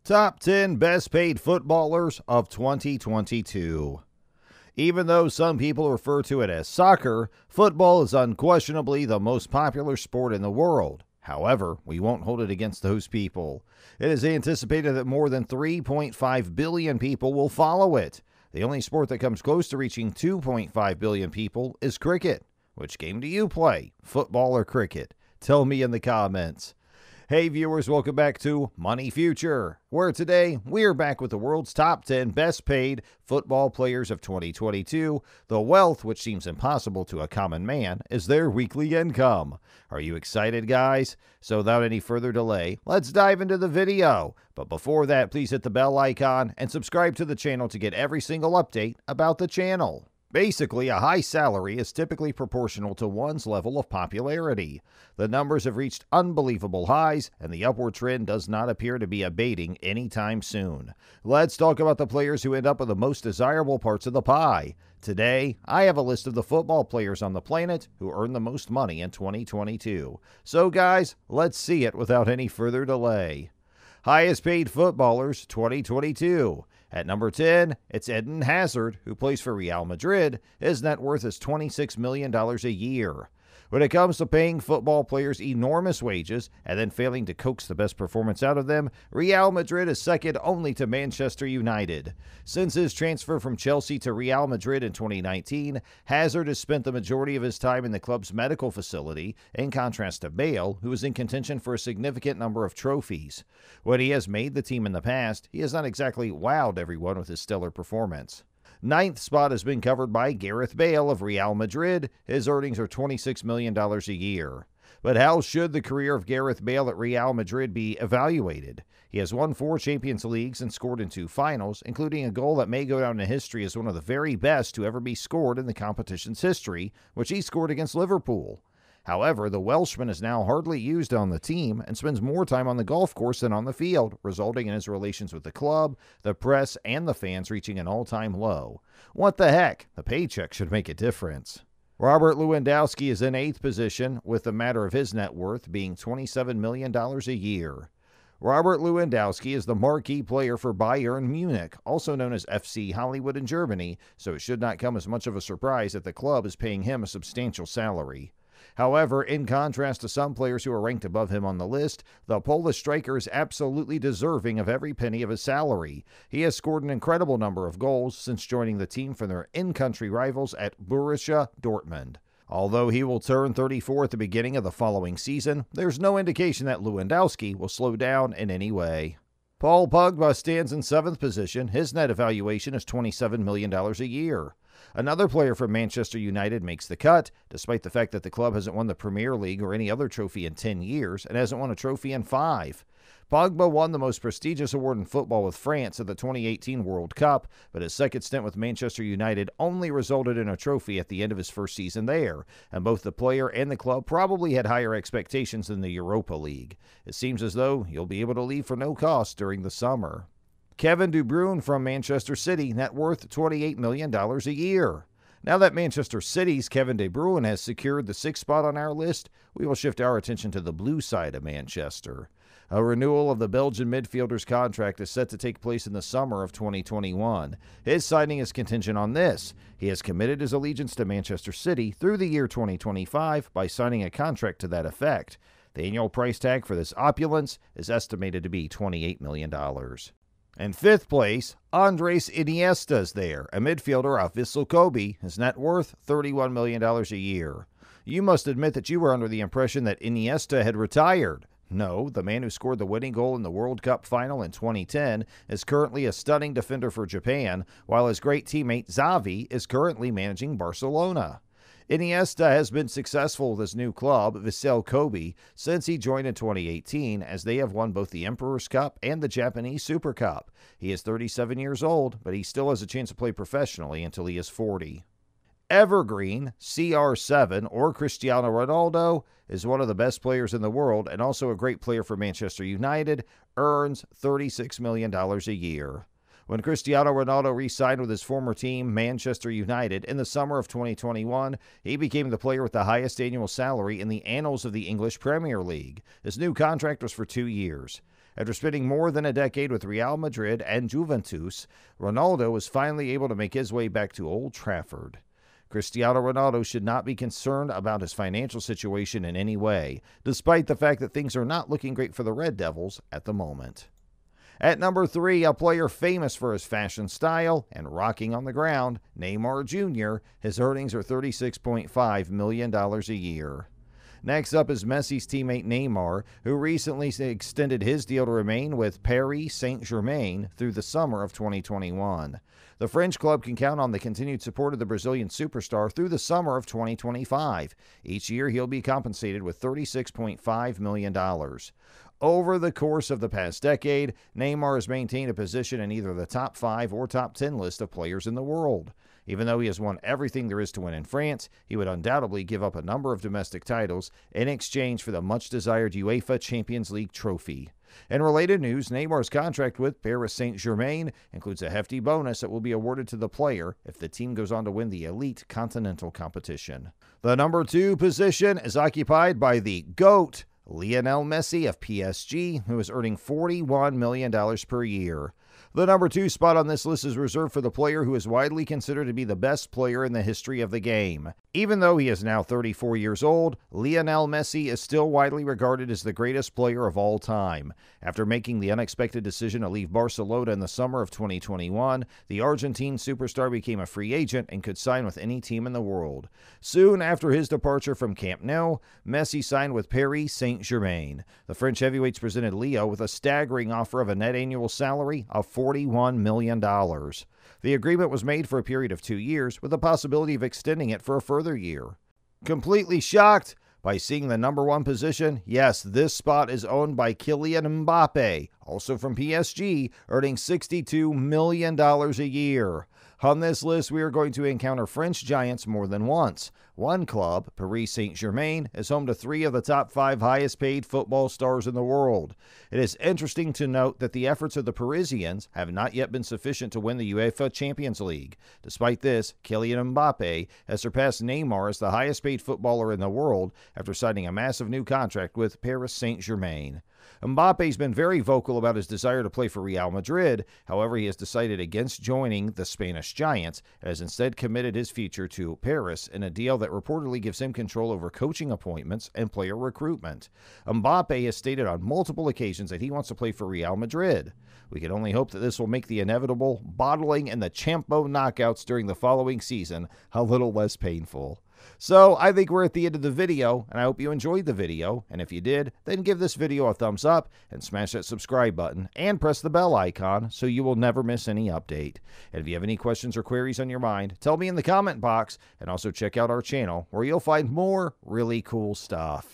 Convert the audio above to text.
Top 10 best paid footballers of 2022. Even though some people refer to it as soccer, football is unquestionably the most popular sport in the world. However, we won't hold it against those people. It is anticipated that more than 3.5 billion people will follow it. The only sport that comes close to reaching 2.5 billion people is cricket. Which game do you play, football or cricket? Tell me in the comments. Hey viewers, welcome back to Money Future, where today we are back with the world's top 10 best paid football players of 2022. The wealth, which seems impossible to a common man, is their weekly income. Are you excited, guys? So without any further delay, let's dive into the video. But before that, please hit the bell icon and subscribe to the channel to get every single update about the channel. Basically, a high salary is typically proportional to one's level of popularity. The numbers have reached unbelievable highs, and the upward trend does not appear to be abating anytime soon. Let's talk about the players who end up with the most desirable parts of the pie. Today, I have a list of the football players on the planet who earn the most money in 2022. So guys, let's see it without any further delay. Highest paid footballers 2022. At number 10, it's Eden Hazard, who plays for Real Madrid. His net worth is $26 million a year. When it comes to paying football players enormous wages and then failing to coax the best performance out of them, Real Madrid is second only to Manchester United. Since his transfer from Chelsea to Real Madrid in 2019, Hazard has spent the majority of his time in the club's medical facility, in contrast to Bale, who is in contention for a significant number of trophies. When he has made the team in the past, he has not exactly wowed everyone with his stellar performance. Ninth spot has been covered by Gareth Bale of Real Madrid. His earnings are $26 million a year. But how should the career of Gareth Bale at Real Madrid be evaluated? He has won 4 Champions Leagues and scored in 2 finals, including a goal that may go down in history as one of the very best to ever be scored in the competition's history, which he scored against Liverpool. However, the Welshman is now hardly used on the team and spends more time on the golf course than on the field, resulting in his relations with the club, the press, and the fans reaching an all-time low. What the heck? The paycheck should make a difference. Robert Lewandowski is in 8th position, with the matter of his net worth being $27 million a year. Robert Lewandowski is the marquee player for Bayern Munich, also known as FC Hollywood in Germany, so it should not come as much of a surprise that the club is paying him a substantial salary. However, in contrast to some players who are ranked above him on the list, the Polish striker is absolutely deserving of every penny of his salary. He has scored an incredible number of goals since joining the team from their in-country rivals at Borussia Dortmund. Although he will turn 34 at the beginning of the following season, there's no indication that Lewandowski will slow down in any way. Paul Pogba stands in 7th position. His net evaluation is $27 million a year. Another player from Manchester United makes the cut, despite the fact that the club hasn't won the Premier League or any other trophy in 10 years and hasn't won a trophy in 5. Pogba won the most prestigious award in football with France at the 2018 World Cup, but his second stint with Manchester United only resulted in a trophy at the end of his first season there, and both the player and the club probably had higher expectations than the Europa League. It seems as though he'll be able to leave for no cost during the summer. Kevin De Bruyne from Manchester City, net worth $28 million a year. Now that Manchester City's Kevin De Bruyne has secured the 6th spot on our list, we will shift our attention to the blue side of Manchester. A renewal of the Belgian midfielder's contract is set to take place in the summer of 2021. His signing is contingent on this. He has committed his allegiance to Manchester City through the year 2025 by signing a contract to that effect. The annual price tag for this opulence is estimated to be $28 million. In 5th place, Andres Iniesta is there, a midfielder of Vissel Kobe. His net worth, $31 million a year. You must admit that you were under the impression that Iniesta had retired. No, the man who scored the winning goal in the World Cup final in 2010 is currently a stunning defender for Japan, while his great teammate Xavi is currently managing Barcelona. Iniesta has been successful with his new club, Vissel Kobe, since he joined in 2018, as they have won both the Emperor's Cup and the Japanese Super Cup. He is 37 years old, but he still has a chance to play professionally until he is 40. Evergreen, CR7, or Cristiano Ronaldo, is one of the best players in the world and also a great player for Manchester United, earns $36 million a year. When Cristiano Ronaldo re-signed with his former team, Manchester United, in the summer of 2021, he became the player with the highest annual salary in the annals of the English Premier League. His new contract was for 2 years. After spending more than a decade with Real Madrid and Juventus, Ronaldo was finally able to make his way back to Old Trafford. Cristiano Ronaldo should not be concerned about his financial situation in any way, despite the fact that things are not looking great for the Red Devils at the moment. At number 3, a player famous for his fashion style and rocking on the ground, Neymar Jr. His earnings are $36.5 million a year. Next up is Messi's teammate Neymar, who recently extended his deal to remain with Paris Saint-Germain through the summer of 2021. The French club can count on the continued support of the Brazilian superstar through the summer of 2025. Each year, he'll be compensated with $36.5 million. Over the course of the past decade, Neymar has maintained a position in either the top 5 or top 10 list of players in the world. Even though he has won everything there is to win in France, he would undoubtedly give up a number of domestic titles in exchange for the much-desired UEFA Champions League trophy. In related news, Neymar's contract with Paris Saint-Germain includes a hefty bonus that will be awarded to the player if the team goes on to win the elite continental competition. The number 2 position is occupied by the GOAT, Lionel Messi of PSG, who is earning $41 million per year. The number 2 spot on this list is reserved for the player who is widely considered to be the best player in the history of the game. Even though he is now 34 years old, Lionel Messi is still widely regarded as the greatest player of all time. After making the unexpected decision to leave Barcelona in the summer of 2021, the Argentine superstar became a free agent and could sign with any team in the world. Soon after his departure from Camp Nou, Messi signed with Paris Saint-Germain. The French heavyweights presented Leo with a staggering offer of a net annual salary of $41 million. The agreement was made for a period of 2 years, with the possibility of extending it for a further year. Completely shocked by seeing the number 1 position? Yes, this spot is owned by Kylian Mbappe, also from PSG, earning $62 million a year. On this list, we are going to encounter French giants more than once. One club, Paris Saint-Germain, is home to 3 of the top 5 highest-paid football stars in the world. It is interesting to note that the efforts of the Parisians have not yet been sufficient to win the UEFA Champions League. Despite this, Kylian Mbappe has surpassed Neymar as the highest-paid footballer in the world after signing a massive new contract with Paris Saint-Germain. Mbappe's been very vocal about his desire to play for Real Madrid. However, he has decided against joining the Spanish Giants and has instead committed his future to Paris in a deal that reportedly gives him control over coaching appointments and player recruitment. Mbappe has stated on multiple occasions that he wants to play for Real Madrid. We can only hope that this will make the inevitable bottling and the Champo knockouts during the following season a little less painful. So I think we're at the end of the video, and I hope you enjoyed the video, and if you did, then give this video a thumbs up and smash that subscribe button and press the bell icon so you will never miss any update. And if you have any questions or queries on your mind, tell me in the comment box, and also check out our channel where you'll find more really cool stuff.